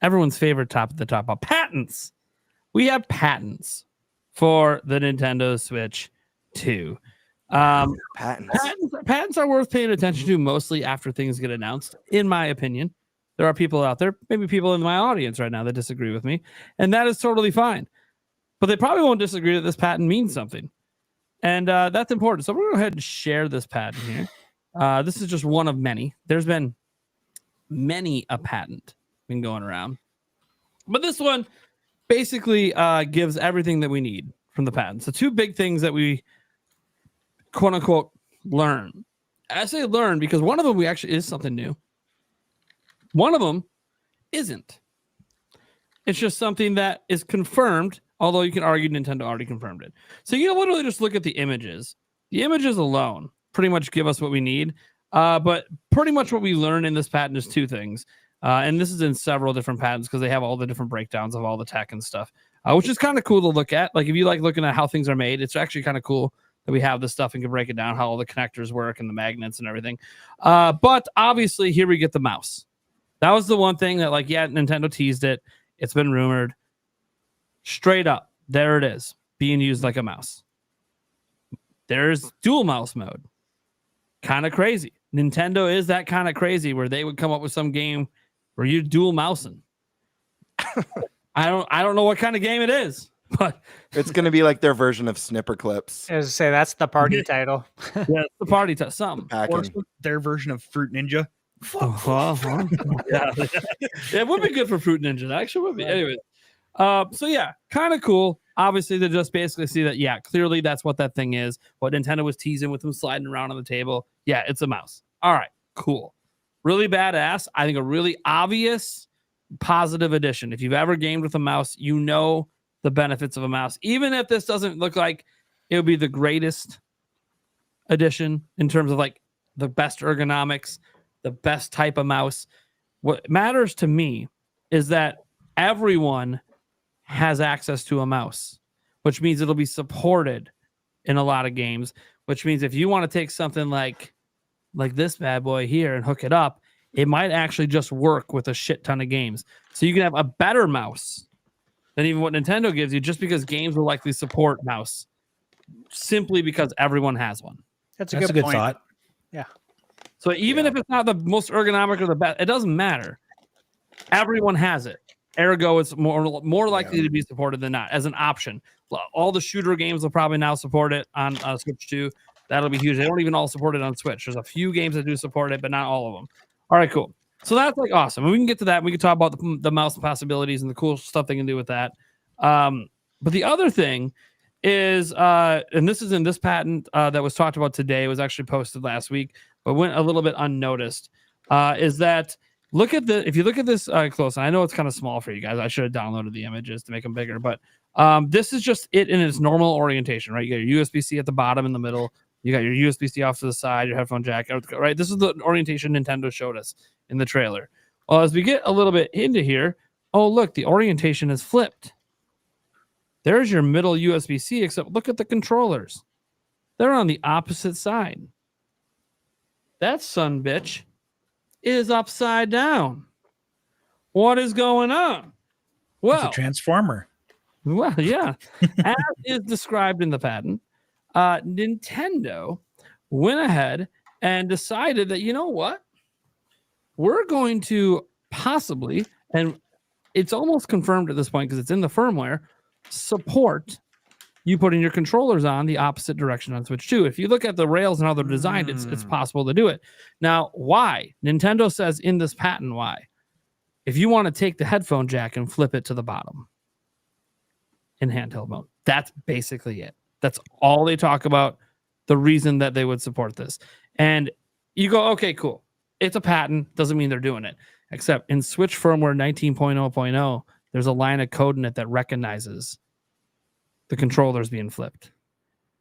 everyone's favorite top at the top of patents. We have patents for the Nintendo Switch 2. Patents are worth paying attention to mostly after things get announced, in my opinion. There are people out there, maybe people in my audience right now that disagree with me, and that is totally fine. But they probably won't disagree that this patent means something. And that's important. So we're going to go ahead and share this patent here. This is just one of many. There's been many a patent been going around. But this one basically gives everything that we need from the patent. So two big things that we, quote unquote, learn. I say learn because one of them actually is something new. One of them isn't. It's just something that is confirmed, although you can argue Nintendo already confirmed it. So you can literally just look at the images. The images alone pretty much give us what we need. But pretty much what we learn in this patent is two things. And this is in several different patents because they have all the different breakdowns of all the tech and stuff, which is kind of cool to look at. Like if you like looking at how things are made, it's actually kind of cool that we have this stuff and can break it down, how all the connectors work and the magnets and everything. But obviously here we get the mouse. That was the one thing that Nintendo teased it. It's been rumored. Straight up, there it is, being used like a mouse. There's dual mouse mode. Kind of crazy. Nintendo is that kind of crazy where they would come up with some game where you're dual mousing. I don't know what kind of game it is, but it's going to be like their version of Snipper Clips. I was to say that's the party title. Yeah, it's the party title. Something. Or their version of Fruit Ninja. Yeah, it would be good for Fruit Ninja. That actually would be. Anyways, so yeah, kind of cool. Obviously, they just basically see that, clearly that's what that thing is. What Nintendo was teasing with them sliding around on the table. Yeah, it's a mouse. All right, cool. Really badass. I think a really obvious positive addition. If you've ever gamed with a mouse, you know the benefits of a mouse. Even if this doesn't look like it would be the greatest addition in terms of like the best ergonomics, the best type of mouse. What matters to me is that everyone has access to a mouse, which means it'll be supported in a lot of games, which means if you want to take something like this bad boy here and hook it up, it might actually just work with a shit ton of games. So you can have a better mouse than even what Nintendo gives you, just because games will likely support mouse simply because everyone has one. That's a good point. Thought. Yeah. So even if it's not the most ergonomic or the best, it doesn't matter. Everyone has it. Ergo, it's more likely to be supported than not as an option. All the shooter games will probably now support it on Switch 2. That'll be huge. They don't even all support it on Switch. There's a few games that do support it, but not all of them. All right, cool. So that's like awesome. And we can get to that. We can talk about the mouse possibilities and the cool stuff they can do with that. But the other thing is, and this is in this patent that was talked about today, it was actually posted last week, but went a little bit unnoticed, is that if you look at this close, and I know it's kind of small for you guys. I should have downloaded the images to make them bigger, but this is just it in its normal orientation, right? You got your USB-C at the bottom in the middle. You got your USB-C off to the side, your headphone jack, right? This is the orientation Nintendo showed us in the trailer. Well, as we get a little bit into here, oh, look, the orientation is flipped. There's your middle USB-C, except look at the controllers. They're on the opposite side. That son bitch is upside down. What is going on? Well, it's a transformer. Well, yeah. As is described in the patent, Nintendo went ahead and decided that, you know what? We're going to possibly, and it's almost confirmed at this point because it's in the firmware, support you putting your controllers on the opposite direction on Switch 2. If you look at the rails and how they're designed, it's possible to do it. Now, why? Nintendo says in this patent why. If you want to take the headphone jack and flip it to the bottom in handheld mode, that's basically it. That's all they talk about, the reason that they would support this. And you go, okay, cool. It's a patent. Doesn't mean they're doing it. Except in Switch firmware 19.0.0, there's a line of code in it that recognizes the controllers being flipped.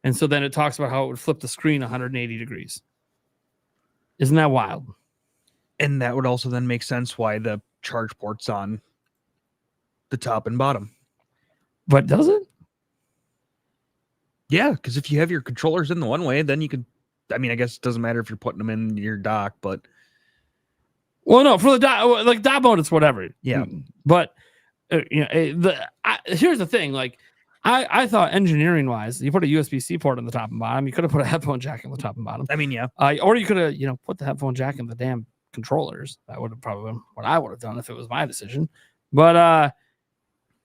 And so then it talks about how it would flip the screen 180 degrees. Isn't that wild? And that would also then make sense why the charge port's on the top and bottom. But does it? Yeah, because if you have your controllers in the one way, then you could, I mean, I guess it doesn't matter if you're putting them in your dock, but Well, no, for the dot mode, it's whatever. Yeah. But here's the thing. Like, I thought engineering wise, you put a USB-C port on the top and bottom. You could have put a headphone jack on the top and bottom. I mean, yeah. Or you could have put the headphone jack in the damn controllers. That would have probably been what I would have done if it was my decision. But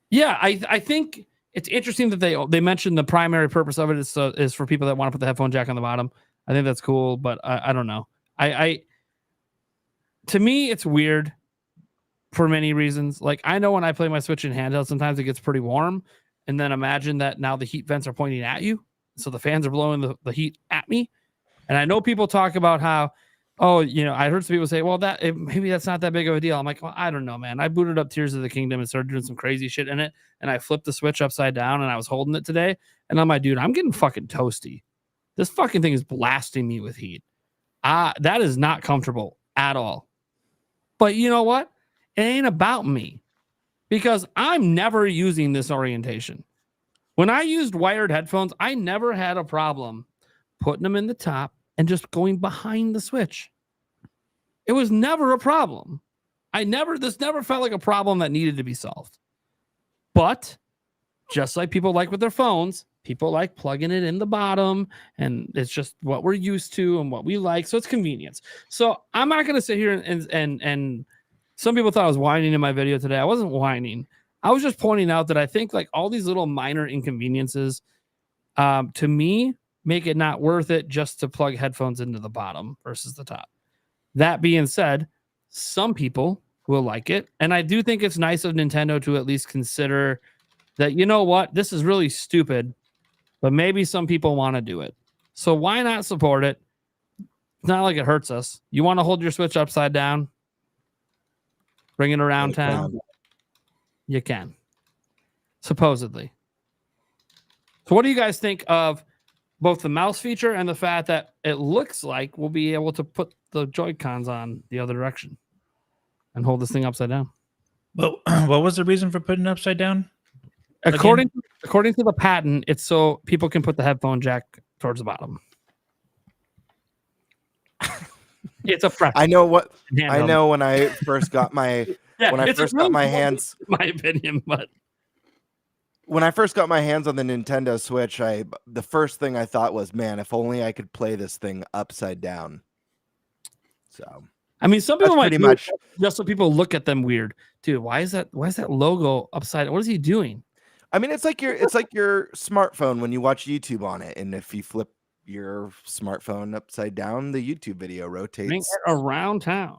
yeah, I think it's interesting that they mentioned the primary purpose of it is for people that want to put the headphone jack on the bottom. I think that's cool, but I don't know. To me, it's weird for many reasons. Like, I know when I play my Switch in handheld, sometimes it gets pretty warm. And then imagine that now the heat vents are pointing at you. So the fans are blowing the heat at me. And I know people talk about how, I heard some people say, well, maybe that's not that big of a deal. I'm like, well, I don't know, man. I booted up Tears of the Kingdom and started doing some crazy shit in it. And I flipped the Switch upside down and I was holding it today. And I'm like, dude, I'm getting fucking toasty. This fucking thing is blasting me with heat. That is not comfortable at all. But you know what? It ain't about me because I'm never using this orientation. When I used wired headphones, I never had a problem putting them in the top and just going behind the Switch. It was never a problem. This never felt like a problem that needed to be solved. But just like people like with their phones, people like plugging it in the bottom, and it's just what we're used to and what we like. So it's convenience. So I'm not going to sit here and some people thought I was whining in my video today. I wasn't whining. I was just pointing out that I think like all these little minor inconveniences, to me, make it not worth it just to plug headphones into the bottom versus the top. That being said, some people will like it. And I do think it's nice of Nintendo to at least consider that, you know what, this is really stupid, but maybe some people want to do it. So why not support it? It's not like it hurts us. You want to hold your Switch upside down? Bring it around town? You can. Supposedly. So what do you guys think of both the mouse feature and the fact that it looks like we'll be able to put the Joy-Cons on the other direction and hold this thing upside down? Well, what was the reason for putting it upside down? According to the patent, it's so people can put the headphone jack towards the bottom. It's a preference. I know when I first got my hands, my opinion, but when I first got my hands on the Nintendo Switch, the first thing I thought was, man, if only I could play this thing upside down. So I mean, some people might pretty much just so people look at them weird, dude. Why is that logo upside? What is he doing? I mean, it's like your smartphone when you watch YouTube on it, and if you flip your smartphone upside down, the YouTube video rotates. Bring it around town.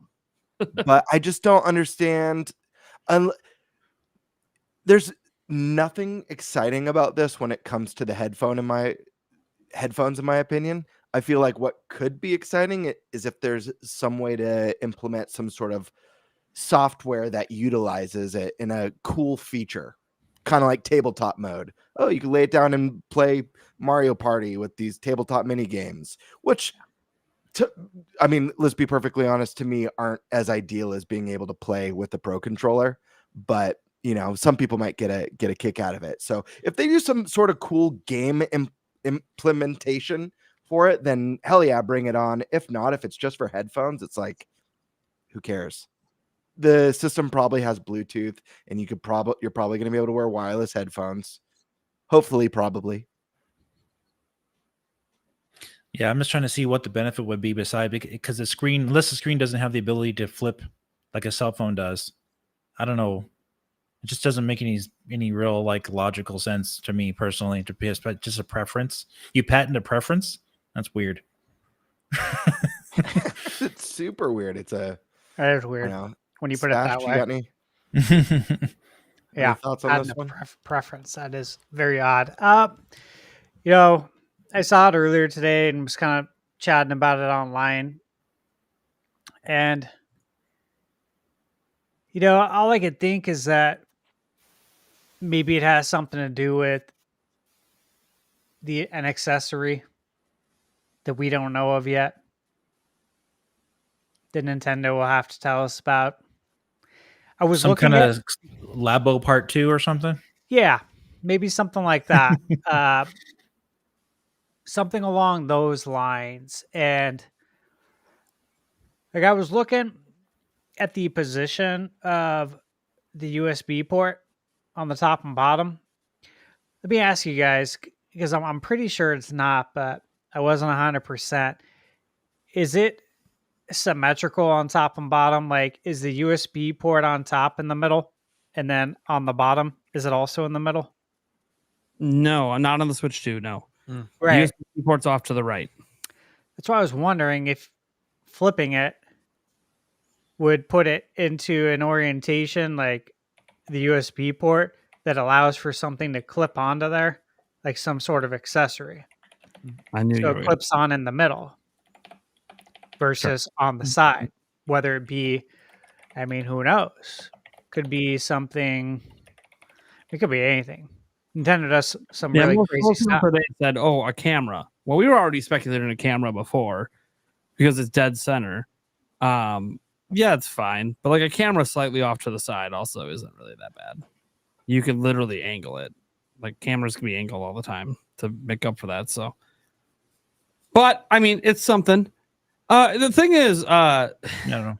But I just don't understand. There's nothing exciting about this when it comes to the headphones, in my opinion. I feel like what could be exciting is if there's some way to implement some sort of software that utilizes it in a cool feature, kind of like tabletop mode. Oh, you can lay it down and play Mario Party with these tabletop mini games, which, I mean, let's be perfectly honest, to me aren't as ideal as being able to play with the Pro controller. But some people might get a kick out of it. So if they do some sort of cool game implementation for it, then hell yeah, bring it on. If not, if it's just for headphones, it's like, who cares? The system probably has Bluetooth, and you're probably going to be able to wear wireless headphones. Hopefully, probably. Yeah, I'm just trying to see what the benefit would be because the screen doesn't have the ability to flip like a cell phone does. I don't know. It just doesn't make any real like logical sense to me personally. To be just a preference. You patent a preference? That's weird. It's super weird. That is weird when you put it that way. You got any Yeah, thoughts on this one? Preference. That is very odd. I saw it earlier today and was kind of chatting about it online. And, all I could think is that maybe it has something to do with an accessory that we don't know of yet. That Nintendo will have to tell us about. I was some looking kind of Labo Part 2 or something. Yeah, maybe something like that. Something along those lines. And like I was looking, at the position of the USB port on the top and bottom, let me ask you guys, because I'm pretty sure it's not, but I wasn't 100%. Is it symmetrical on top and bottom? Like, is the USB port on top in the middle, and then on the bottom, is it also in the middle? No, not on the Switch 2. No, Right. USB port's off to the right. That's why I was wondering if flipping it would put it into an orientation like the USB port that allows for something to clip onto there, like some sort of accessory. I knew So you it were. clips on in the middle versus on the side. Whether it be, I mean, who knows? Could be something. It could be anything. Nintendo does some Yeah, really most crazy people stuff. today said, "Oh, a camera." Well, we were already speculating a camera before because it's dead center. Yeah, it's fine, but like a camera slightly off to the side also isn't really that bad. You can literally angle it. Like cameras can be angled all the time to make up for that. So, but I mean, it's something. The thing is, I don't know.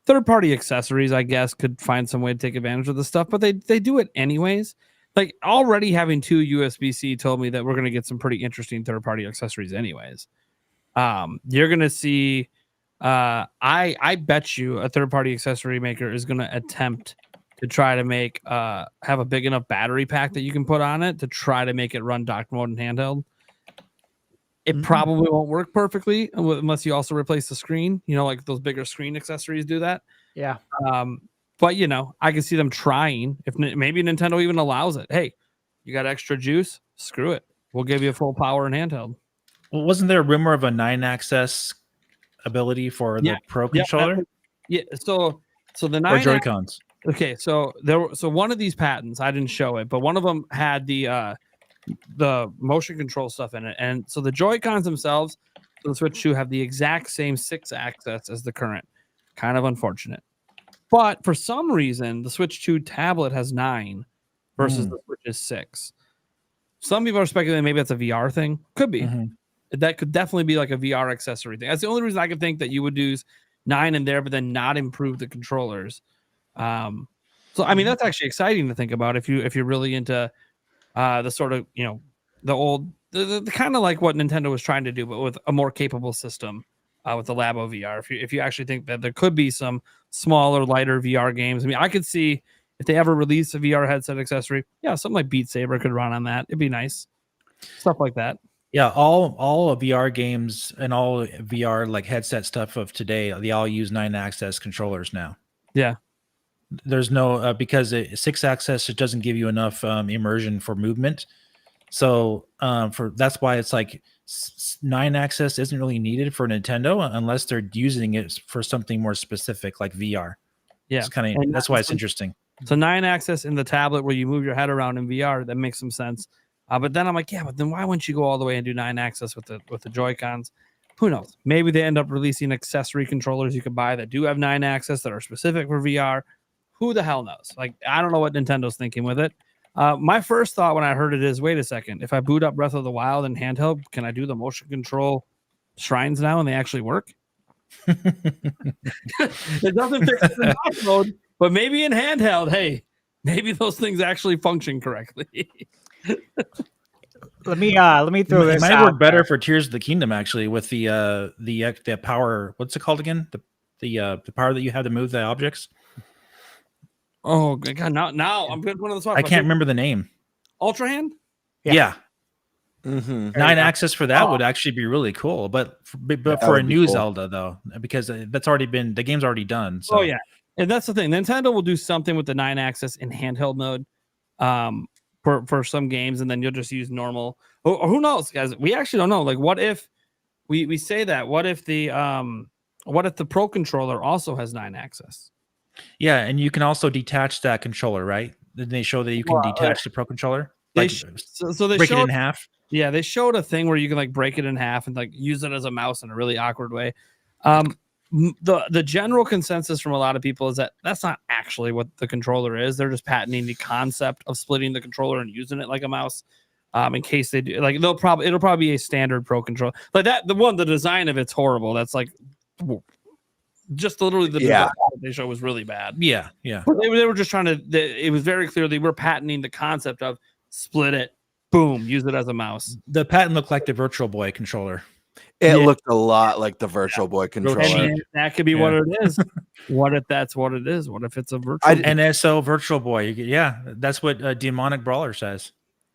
third-party accessories, I guess, could find some way to take advantage of this stuff, but they do it anyways. Like already having 2 USB-C told me that we're going to get some pretty interesting third-party accessories anyways. You're going to see, I bet you a third-party accessory maker is going to attempt to try to make, have a big enough battery pack that you can put on it to try to make it run dock mode and handheld. It probably won't work perfectly unless you also replace the screen, like those bigger screen accessories do that. Yeah. But I can see them trying. If maybe Nintendo even allows it. Hey, you got extra juice? Screw it. We'll give you full power and handheld. Well, wasn't there a rumor of a 9-access ability for the Pro controller? Yeah. So the Or 9 Joy-Cons? Okay, so one of these patents, I didn't show it, but one of them had the motion control stuff in it, and so the Joy-Cons themselves for the Switch 2 have the exact same 6-axis as the current. Kind of unfortunate. But for some reason, the Switch 2 tablet has 9 versus the Switch's 6. Some people are speculating maybe that's a VR thing. Could be. That could definitely be like a VR accessory thing. That's the only reason I could think that you would use 9 in there, but then not improve the controllers. So I mean, that's actually exciting to think about if you're really into the sort of the old the kind of like what Nintendo was trying to do, but with a more capable system. With the Labo VR, if you actually think that there could be some smaller, lighter VR games, I mean, I could see if they ever release a VR headset accessory, something like Beat Saber could run on that. It'd be nice, stuff like that. Yeah, all of VR games and all VR like headset stuff of today, they all use 9-access controllers now. Yeah, there's no because 6-access it doesn't give you enough immersion for movement. So that's why it's like 9-access isn't really needed for Nintendo unless they're using it for something more specific like VR. Yeah, it's kind of that's why it's interesting. So 9-access in the tablet where you move your head around in VR, that makes some sense. But then I'm like, but then why wouldn't you go all the way and do 9-access with the Joy-Cons? Who knows? Maybe they end up releasing accessory controllers you can buy that do have 9-access that are specific for VR. Who the hell knows? Like, I don't know what Nintendo's thinking with it. My first thought when I heard it is, wait a second. If I boot up Breath of the Wild in handheld, can I do the motion control shrines now and they actually work? It doesn't fix it in dock mode, but maybe in handheld, hey, maybe those things actually function correctly. Let me throw this. It might out work better there. for Tears of the Kingdom actually with the power. What's it called again? The power that you have to move the objects. Oh God! Now I'm putting one of the spots. I can't remember the name. Ultra Hand. Yeah. Mm-hmm. 9-access for that would actually be really cool, but for a new Zelda though, because that's already been the game's already done. So. Oh yeah, and that's the thing. Nintendo will do something with the 9-access in handheld mode, for some games, and then you'll just use normal. Or who knows, guys? We actually don't know. Like, what if we say that? What if the Pro controller also has 9-access? Yeah, and you can also detach that controller, right? Didn't they show that you can detach the Pro controller? They so they break it in half. Yeah, they showed a thing where you can like break it in half and like use it as a mouse in a really awkward way. The general consensus from a lot of people is that that's not actually what the controller is. They're just patenting the concept of splitting the controller and using it like a mouse. In case they do, like it'll probably be a standard Pro controller like that. The design of it's horrible. That's like just literally the design that they showed was really bad. Yeah. But they were just trying to. It was very clear they were patenting the concept of split it, boom, use it as a mouse. The patent looked like the Virtual Boy controller. It looked a lot like the Virtual Boy controller. And that could be what it is. What if that's what it is? What if it's a virtual NSO Virtual Boy? Yeah, that's what Demonic Brawler says.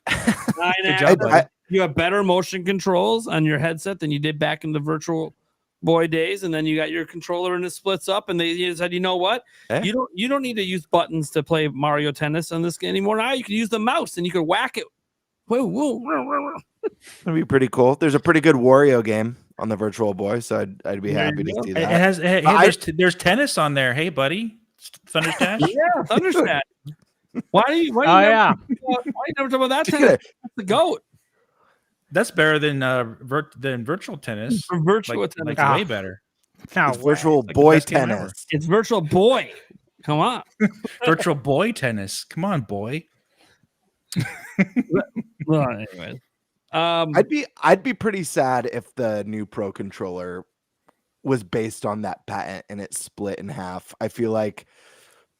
Good job, you have better motion controls on your headset than you did back in the Virtual Boy days, and then you got your controller and it splits up, and they said, you know what? You don't need to use buttons to play Mario Tennis on this game anymore. Now you can use the mouse and you can whack it. That'd be pretty cool. There's a pretty good Wario game on the Virtual Boy, so I'd be happy to see that. There's tennis on there. Hey, buddy, Thunderstash. Yeah, Thunderstash. Why do you never talk about that tennis? That's the GOAT. That's better than virtual tennis. Virtual tennis, way better. It's Virtual Boy Tennis. It's Virtual Boy. Come on, Virtual Boy Tennis. Come on, boy. Well, anyways, I'd be pretty sad if the new Pro controller was based on that patent and it split in half. I feel like,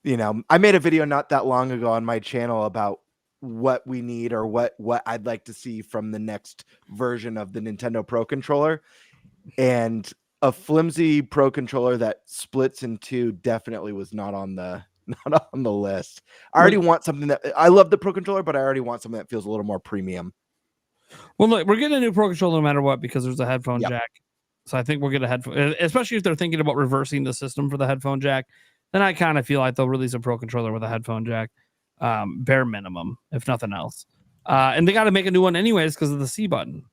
I made a video not that long ago on my channel about what we need or what I'd like to see from the next version of the Nintendo Pro controller, and a flimsy Pro controller that splits in two definitely was not on the list. I already want something that I love the Pro controller, but I already want something that feels a little more premium. Well, look, we're getting a new Pro controller no matter what because there's a headphone jack. So I think we'll get a headphone, especially if they're thinking about reversing the system for the headphone jack. Then I kind of feel like they'll release a Pro controller with a headphone jack, bare minimum, if nothing else. And they got to make a new one anyways because of the C button.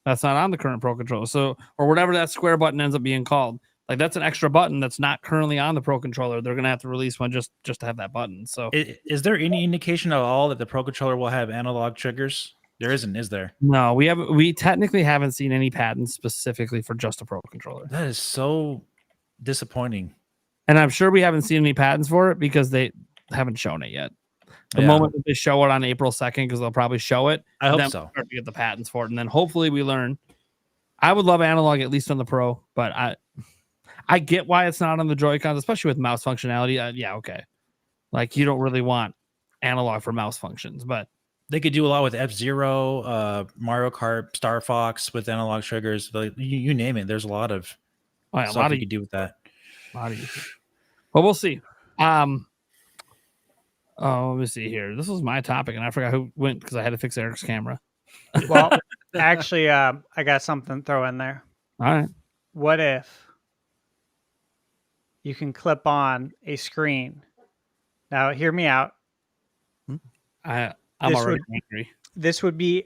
That's not on the current Pro controller. So, or whatever that square button ends up being called. Like that's an extra button that's not currently on the Pro controller. They're gonna have to release one just to have that button. So, is there any indication at all that the Pro controller will have analog triggers? There isn't, is there? No, we technically haven't seen any patents specifically for just a Pro controller. That is so disappointing. And I'm sure we haven't seen any patents for it because they haven't shown it yet. The moment that they show it on April 2nd, because they'll probably show it. I hope then so. We'll start to get the patents for it, and then hopefully we learn. I would love analog at least on the Pro, but I get why it's not on the Joy-Cons, especially with mouse functionality. Yeah, okay. Like you don't really want analog for mouse functions, but they could do a lot with F-Zero, Mario Kart, Star Fox with analog triggers. You name it. There's a lot of stuff you could do with that. But we'll see. Let me see here. This was my topic, and I forgot who went because I had to fix Eric's camera. Well, actually, I got something to throw in there. All right. What if you can clip on a screen? Now, hear me out. I'm already angry. This would be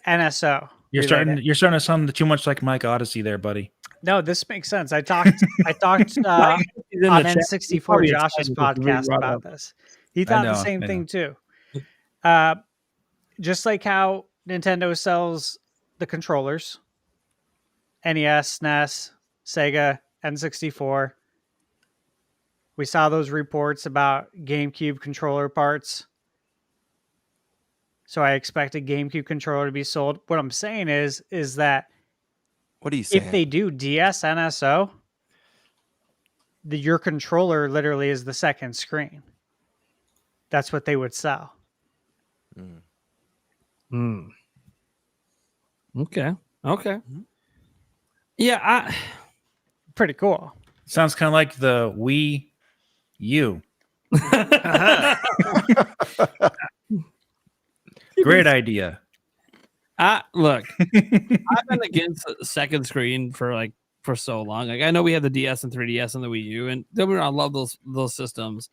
NSO. You're starting to sound too much like Mike Odyssey there, buddy. No, this makes sense. I talked on N64 Josh's podcast about this. He thought the same thing too. Just like how Nintendo sells the controllers, NES, SNES, Sega, N64. We saw those reports about GameCube controller parts. So I expect a GameCube controller to be sold. What I'm saying is that what are you saying? If they do DS NSO, your controller literally is the second screen. That's what they would sell. Okay. Yeah, pretty cool. Sounds kind of like the Wii U. Great idea. Look, I've been against the second screen for so long. Like I know we had the DS and 3DS and the Wii U, and I love those systems.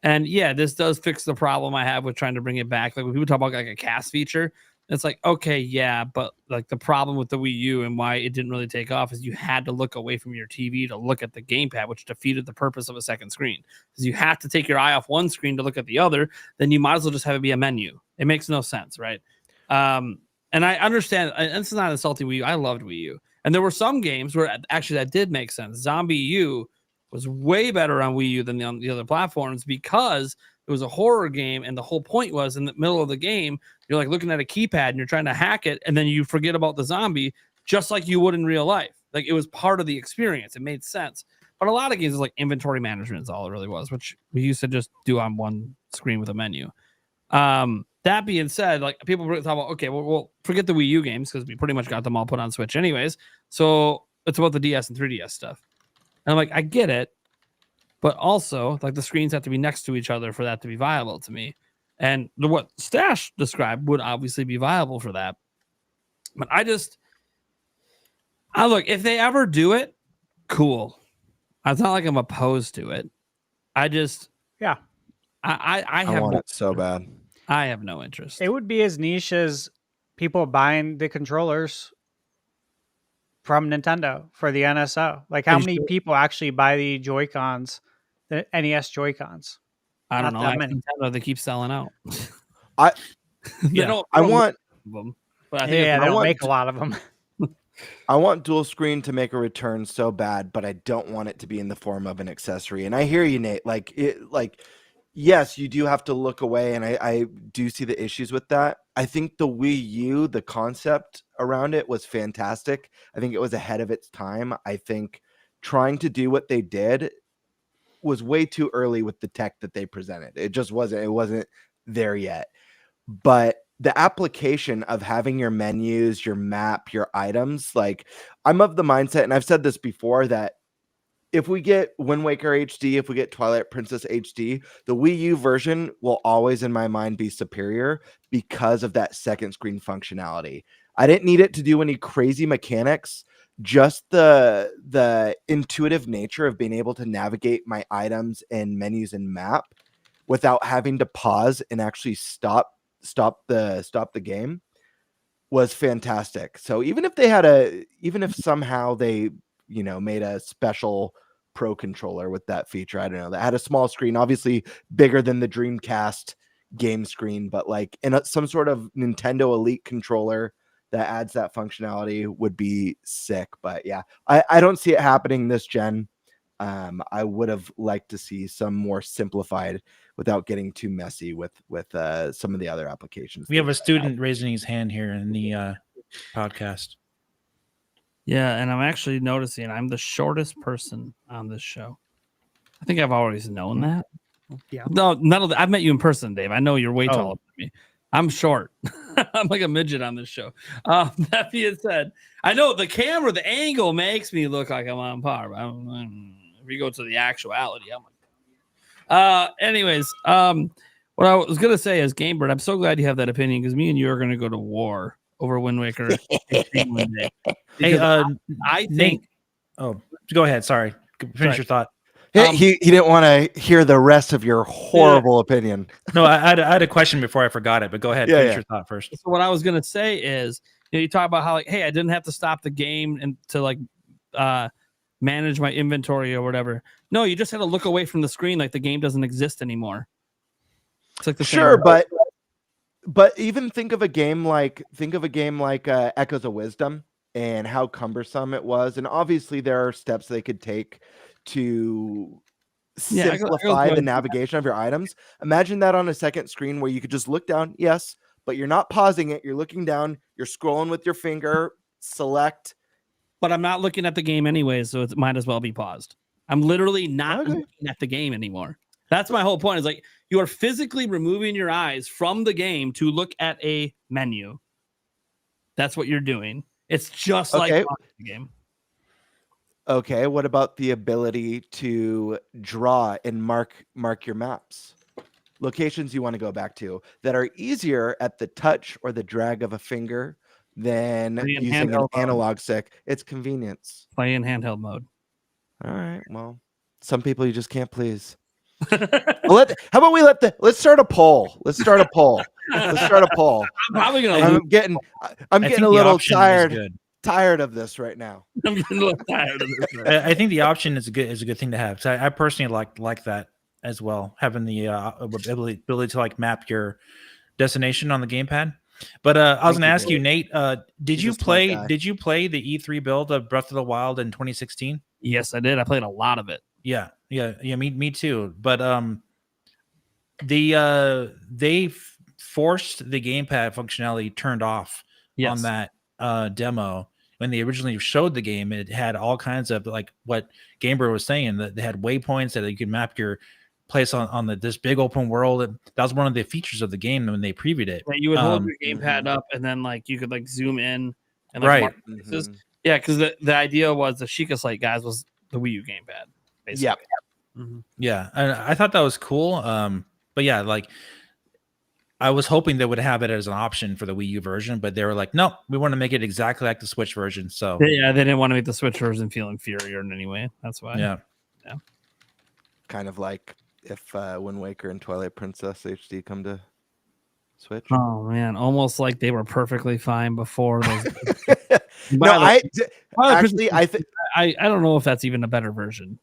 And yeah, this does fix the problem I have with trying to bring it back. Like when people talk about like a cast feature, it's like, okay, yeah, but like the problem with the Wii U and why it didn't really take off is you had to look away from your TV to look at the gamepad, which defeated the purpose of a second screen. Because you have to take your eye off one screen to look at the other, then you might as well just have it be a menu. It makes no sense, right? And I understand, and this is not insulting Wii U. I loved Wii U. And there were some games where actually that did make sense. Zombie U was way better on Wii U than on the other platforms because it was a horror game. And the whole point was in the middle of the game, you're like looking at a keypad and you're trying to hack it. And then you forget about the zombie just like you would in real life. Like it was part of the experience. It made sense. But a lot of games is like inventory management is all it really was, which we used to just do on one screen with a menu. That being said, like people talk about, okay, well, forget the Wii U games because we pretty much got them all put on Switch anyways. So it's about the DS and 3DS stuff. And I'm like, I get it, but also like the screens have to be next to each other for that to be viable to me. And what Stash described would obviously be viable for that. But I look, if they ever do it, cool. It's not like I'm opposed to it. I want it so bad. I have no interest. It would be as niche as people buying the controllers from Nintendo for the NSO. Like how many people actually buy the Joy-Cons, the NES Joy-Cons? I don't Not know. that many. Nintendo, they keep selling out. I I want them, but I think Yeah, they don't want make a lot of them. I want dual screen to make a return so bad, but I don't want it to be in the form of an accessory. And I hear you, Nate. Yes, you do have to look away, and I do see the issues with that. I think the Wii U, the concept around it was fantastic. I think it was ahead of its time. I think trying to do what they did was way too early with the tech that they presented. It just wasn't. It wasn't there yet. But the application of having your menus, your map, your items, like I'm of the mindset, and I've said this before, that if we get Wind Waker HD, if we get Twilight Princess HD, the Wii U version will always, in my mind, be superior because of that second screen functionality. I didn't need it to do any crazy mechanics, just the intuitive nature of being able to navigate my items and menus and map without having to pause and actually stop the game was fantastic. So even if somehow they made a special Pro controller with that feature, I don't know, that had a small screen, obviously bigger than the Dreamcast game screen, but like in some sort of Nintendo Elite controller that adds that functionality would be sick. But yeah, I don't see it happening this gen. I would have liked to see some more simplified without getting too messy with some of the other applications. We have a student raising his hand here in the podcast. Yeah, and I'm actually noticing I'm the shortest person on this show. I think I've always known that. Yeah. No, none of that. I've met you in person, Dave. I know you're way Oh. taller than me. I'm short. I'm like a midget on this show. That being said, I know the camera, the angle makes me look like I'm on par. But if we go to the actuality, I'm like, anyways, what I was gonna say is, Gamebird, I'm so glad you have that opinion because me and you are gonna go to war over Wind Waker. one day. Hey, I think. Nate. Oh, go ahead. Sorry. Finish your thought. He didn't want to hear the rest of your horrible opinion. No, I had a question before I forgot it, but go ahead. Finish your thought first. So what I was gonna say is, you talk about how like, hey, I didn't have to stop the game and to like manage my inventory or whatever. No, you just had to look away from the screen like the game doesn't exist anymore. It's like the sure, but even think of a game like Echoes of Wisdom and how cumbersome it was, and obviously there are steps they could take to simplify the navigation of your items. Imagine that on a second screen where you could just look down, yes, but you're not pausing it, you're looking down, you're scrolling with your finger, select. But I'm not looking at the game anyway, so it might as well be paused. I'm literally not looking at the game anymore. That's my whole point. Is like you are physically removing your eyes from the game to look at a menu. That's what you're doing. It's just like the game. Okay, what about the ability to draw and mark your maps? Locations you want to go back to that are easier at the touch or the drag of a finger than using an analog stick. It's convenience. Play in handheld mode. All right. Well, some people you just can't please. Let's start a poll. Let's start a poll. I'm probably gonna. I'm getting a little tired of this right now. I'm getting a little tired of this. Right I think the option is a good thing to have. So I personally like that as well, having the ability to like map your destination on the gamepad. But I was going to ask you, Nate, did you play the E3 build of Breath of the Wild in 2016? Yes, I did. I played a lot of it. Yeah. Me too. But they forced the gamepad functionality turned off on that demo, when they originally showed the game, it had all kinds of like what Gamer was saying, that they had waypoints that you could map your place on this big open world. That was one of the features of the game when they previewed it. You would hold your gamepad up, and then like you could like zoom in and like Right. mark places. Yeah, because the idea was the Sheikah Slate guys was the Wii U gamepad. Basically. Yep. Yeah, and I thought that was cool. But yeah, like I was hoping they would have it as an option for the Wii U version, but they were like, no, we want to make it exactly like the Switch version. So yeah, they didn't want to make the Switch version feel inferior in any way. That's why. Yeah. Kind of like if Wind Waker and Twilight Princess HD come to Switch. Oh man, almost like they were perfectly fine before those. No, I think I don't know if that's even a better version.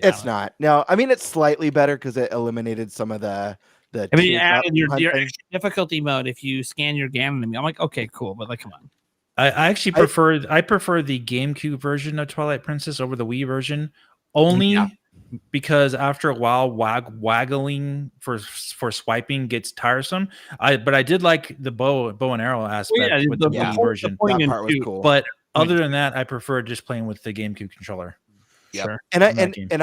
it's not. No, I mean it's slightly better because it eliminated some of the. I mean, you added your extra difficulty mode if you scan your Ganon. I'm like, okay, cool, but like, come on. I actually prefer the GameCube version of Twilight Princess over the Wii version, only because after a while, waggling for swiping gets tiresome. But I did like the bow and arrow aspect with the Wii version. That part was cool. But other than that, I prefer just playing with the GameCube controller. Yeah, sure. And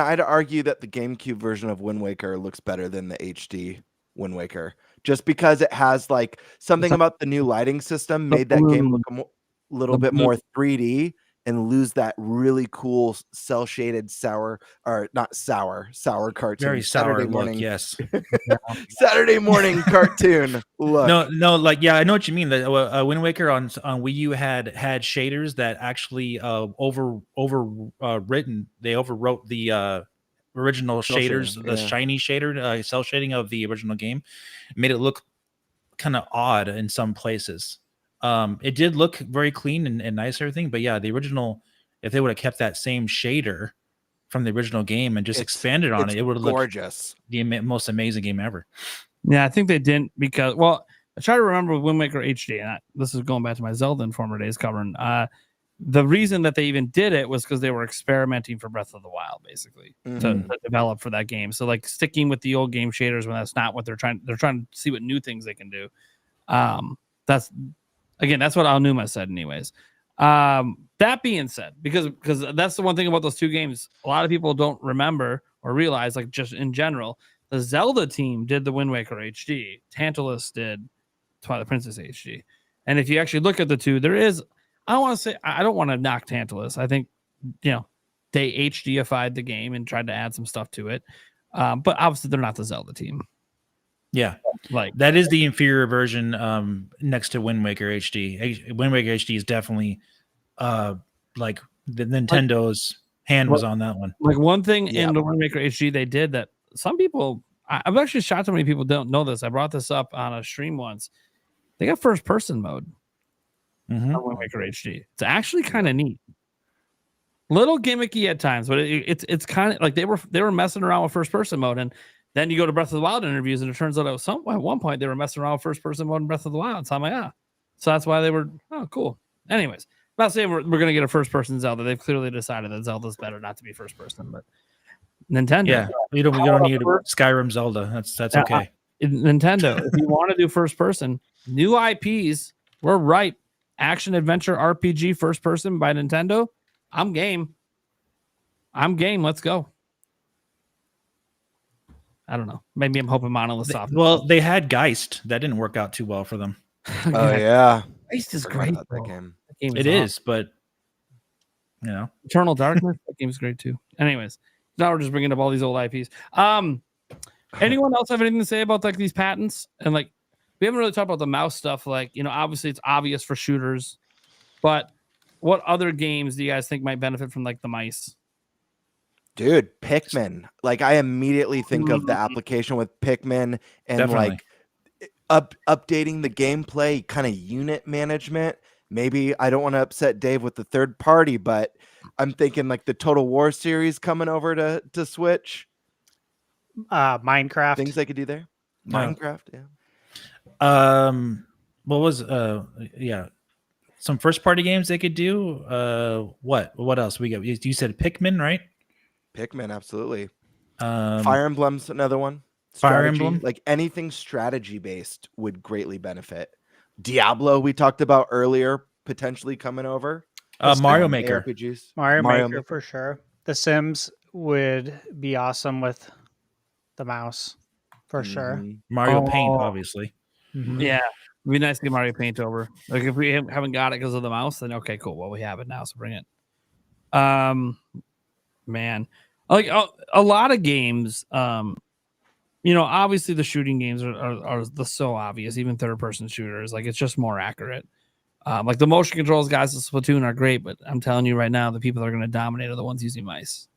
I'd argue that the GameCube version of Wind Waker looks better than the HD Wind Waker, just because it has like something about the new lighting system made that game look a little bit more 3D and lose that really cool cell shaded sour cartoon. Very sour look, yes. Saturday morning cartoon look. No, like I know what you mean. The Wind Waker on Wii U had shaders that actually overwritten. They overwrote the original shaders, the shiny shader cell shading of the original game, made it look kind of odd in some places. It did look very clean and nice, everything, but yeah, the original, if they would have kept that same shader from the original game and just expanded on it, it would have looked gorgeous. The most amazing game ever. Yeah, I think they didn't because, well, I try to remember with Wind Waker HD, and this is going back to my Zelda Informer days covering. The reason that they even did it was because they were experimenting for Breath of the Wild, basically, to develop for that game. So, like, sticking with the old game shaders when that's not what they're trying to see what new things they can do. That's what Aonuma said, anyways. That being said, because that's the one thing about those two games, a lot of people don't remember or realize, like, just in general, the Zelda team did the Wind Waker HD. Tantalus did Twilight Princess HD. And if you actually look at the two, there is, I don't want to knock Tantalus. I think, they HDified the game and tried to add some stuff to it. But obviously they're not the Zelda team. Yeah, like that is the inferior version next to Wind Waker HD. Wind Waker HD is definitely like the Nintendo's hand was on that one. Like one thing in the Wind Waker HD they did that some people, I'm actually shocked how many people don't know this. I brought this up on a stream once. They got first person mode on Wind Waker HD. It's actually kind of neat. Little gimmicky at times, but it's kind of like they were messing around with first person mode, and then you go to Breath of the Wild interviews, and it turns out at one point they were messing around with first person mode in Breath of the Wild. So I'm like, so that's why they were cool. Anyways, I'm not saying we're gonna get a first person Zelda. They've clearly decided that Zelda's better not to be first person, but Nintendo, yeah, you don't need Skyrim Zelda. That's okay. Nintendo, if you want to do first person, new IPs, we're right. Action adventure RPG first person by Nintendo. I'm game. Let's go. I don't know. Maybe I'm hoping Monolith Soft. Well, they had Geist. That didn't work out too well for them. Oh yeah, Geist is great. That game. It is, but Eternal Darkness. That game's great too. Anyways, now we're just bringing up all these old IPs. Anyone else have anything to say about like these patents? And like, we haven't really talked about the mouse stuff. Like, obviously it's obvious for shooters, but what other games do you guys think might benefit from like the mice? Dude, Pikmin. Like I immediately think of the application with Pikmin and Definitely. like updating the gameplay, kind of unit management. Maybe I don't want to upset Dave with the third party, but I'm thinking like the Total War series coming over to Switch. Minecraft. Things they could do there. Minecraft, yeah. What was some first party games they could do? What else we got? You said Pikmin, right? Pikmin, absolutely. Fire Emblem's another one. Fire Emblem, like anything strategy based would greatly benefit. Diablo, we talked about earlier, potentially coming over. Mario The Maker. RPGs. Mario Mario Maker for sure. The Sims would be awesome with the mouse for sure. Mhm. Mario Paint, Oh. obviously. Mhm. Yeah, it'd be nice to get Mario Paint over. Like if we haven't got it because of the mouse, then okay, cool. Well, we have it now, so bring it. Man, like a lot of games. Obviously the shooting games are the so obvious. Even third person shooters, like it's just more accurate. Like the motion controls guys of Splatoon are great, but I'm telling you right now, the people that are going to dominate are the ones using mice.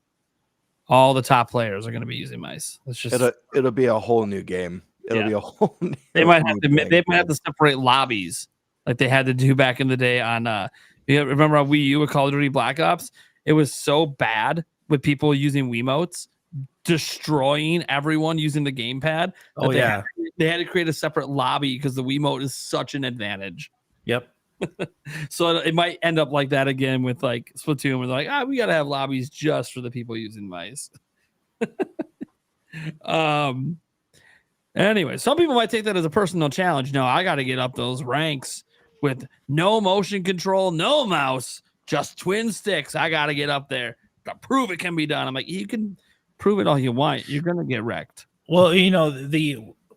All the top players are going to be using mice. It's just It'll be a whole new game. It'll Yeah. be a whole new they might have to thing. they might have to separate lobbies like they had to do back in the day on remember on Wii U with Call of Duty Black Ops? It was so bad with people using Wiimotes destroying everyone using the gamepad. Oh, yeah. They had to create a separate lobby because the Wiimote is such an advantage. Yep. So it might end up like that again with like Splatoon, where they're like, we got to have lobbies just for the people using mice. Anyway, some people might take that as a personal challenge. No, I got to get up those ranks with no motion control, no mouse, just twin sticks. I got to get up there to prove it can be done. I'm like, you can prove it all you want. You're going to get wrecked. Well,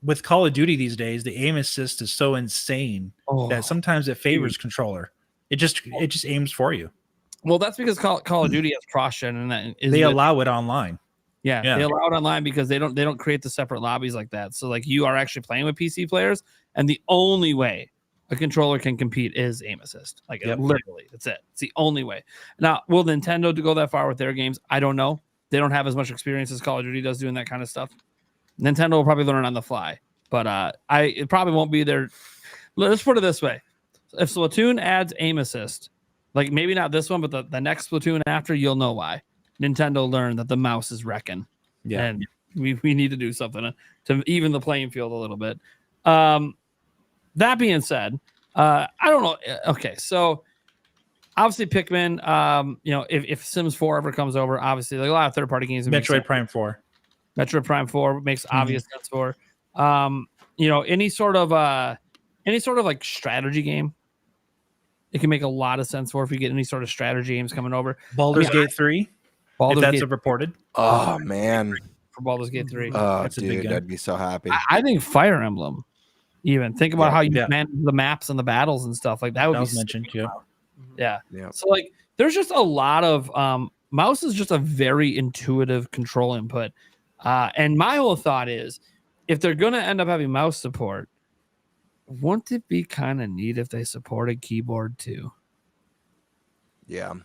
with Call of Duty these days, the aim assist is so insane that sometimes it favors controller. It just aims for you. Well, that's because Call of Duty has cross-gen, and that is They allow it online. Yeah, they allow it online because they don't create the separate lobbies like that. So like you are actually playing with PC players, and the only way a controller can compete is aim assist. Like literally, that's it. It's the only way. Now, will Nintendo go that far with their games? I don't know. They don't have as much experience as Call of Duty does doing that kind of stuff. Nintendo will probably learn on the fly, but it probably won't be there. Let's put it this way: if Splatoon adds aim assist, like maybe not this one, but the next Splatoon after, you'll know why. Nintendo learned that the mouse is wrecking. Yeah, and we need to do something to even the playing field a little bit. That being said, I don't know. Okay, so obviously Pikmin. If Sims 4 ever comes over, obviously like a lot of third-party games. Metroid Prime 4. Metroid Prime 4 makes obvious sense for. Any sort of like strategy game. It can make a lot of sense for if you get any sort of strategy games coming over. Baldur's Gate 3. Baldur's if that's Gate, reported. Oh man, for Baldur's Gate 3. Oh That's a big dude, gun. I'd be so happy. I think Fire Emblem. Even think about how you Yeah. manage the maps and the battles and stuff like that would That be was mentioned. Yeah. Yeah. Yeah. So like there's just a lot of mouse is just a very intuitive control input. And my whole thought is if they're gonna end up having mouse support, wouldn't it be kind of neat if they supported keyboard too? Yeah.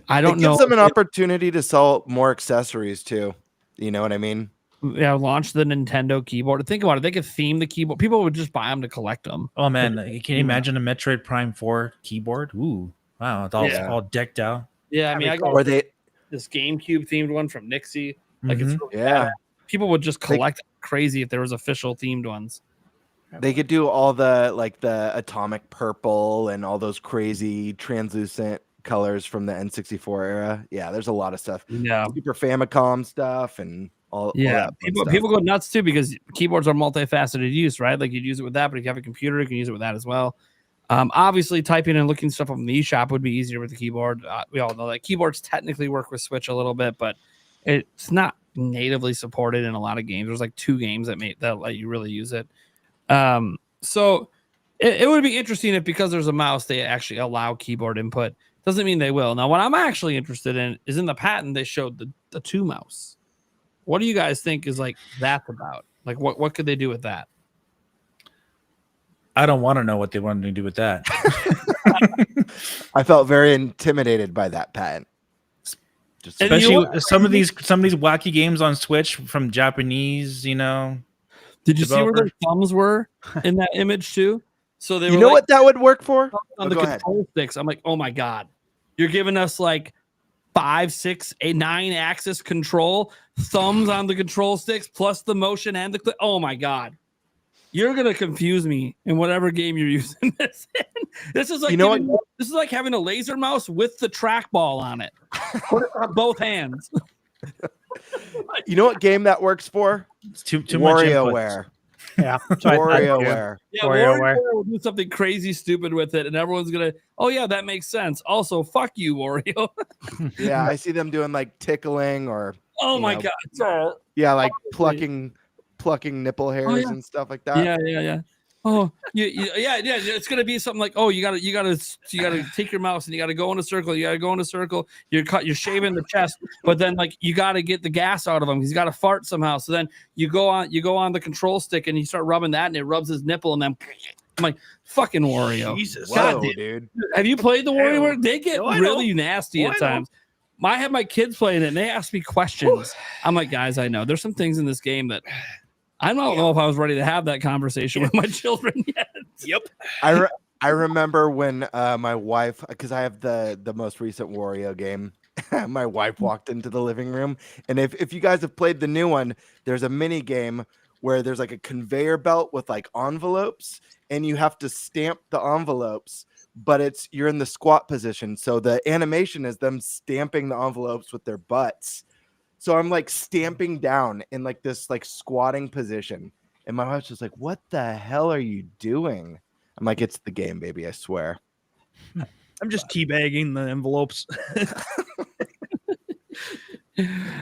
I don't It know. gives them an opportunity to sell more accessories too. You know what I mean? Yeah, launch the Nintendo keyboard. Think about it. They could theme the keyboard. People would just buy them to collect them. Oh man, can you imagine a Metroid Prime 4 keyboard? Ooh, wow, it's all decked out. Yeah, I mean, I got Or they this GameCube themed one from Nixie. Like it's really yeah. badass. People would just collect crazy if there was official themed ones. They could do all the like the atomic purple and all those crazy translucent colors from the N64 era. Yeah, there's a lot of stuff. Yeah. Super Famicom stuff and all Yeah, that fun people stuff. people go nuts too because keyboards are multifaceted use, right? Like you'd use it with that, but if you have a computer, you can use it with that as well. Obviously, typing and looking stuff up in the eShop would be easier with the keyboard. We all know that keyboards technically work with Switch a little bit, but it's not natively supported in a lot of games. There's like 2 games that let you really use it. So it would be interesting if because there's a mouse, they actually allow keyboard input. Doesn't mean they will. Now, what I'm actually interested in is in the patent they showed the 2 mouse. What do you guys think is like that's about? Like what could they do with that? I don't want to know what they wanted to do with that. I felt very intimidated by that patent. Just And you Especially know what? some of these wacky games on Switch from Japanese, Did you see where their developers. thumbs were in that image too? So they you were know like, what that would work for? on Oh, the go ahead. control sticks. I'm like, oh my god, you're giving us like 5, 6, 8, 9 axis control, thumbs on the control sticks, plus the motion and the click. Oh my god, you're gonna confuse me in whatever game you're using this in. This is like You know what? this is like having a laser mouse with the trackball on it. Put it on both hands. You know what game that works for? It's too much input. WarioWare. Yeah. So I thought, WarioWare. Yeah, WarioWare. Wario will do something crazy stupid with it, and everyone's gonna, oh yeah, that makes sense. Also, fuck you, Wario. Yeah, I see them doing like tickling or Oh you my know, god. So, yeah, like Obviously. plucking nipple hairs yeah. and stuff like that. yeah. Oh, yeah. It's gonna be something like, oh, you gotta take your mouse and you gotta go in a circle. You gotta go in a circle. You're shaving the chest, but then like you gotta get the gas out of him. He's gotta fart somehow. So then you go on the control stick and you start rubbing that, and it rubs his nipple, and then I'm like, fucking Wario. Jesus. God Whoa, damn. dude. Have you played the WarioWare? They get Oh, I know. really nasty Oh, at I know. times. I have my kids playing it, and they ask me questions. I'm like, guys, I know there's some things in this game that I don't know if I was ready to have that conversation with my children yet. Yep. I remember when my wife, because I have the most recent Wario game, my wife walked into the living room, and if you guys have played the new one, there's a mini game where there's like a conveyor belt with like envelopes, and you have to stamp the envelopes, but you're in the squat position, so the animation is them stamping the envelopes with their butts. So I'm like stamping down in like this like squatting position. And my wife's just like, what the hell are you doing? I'm like, it's the game, baby, I swear. I'm just teabagging the envelopes.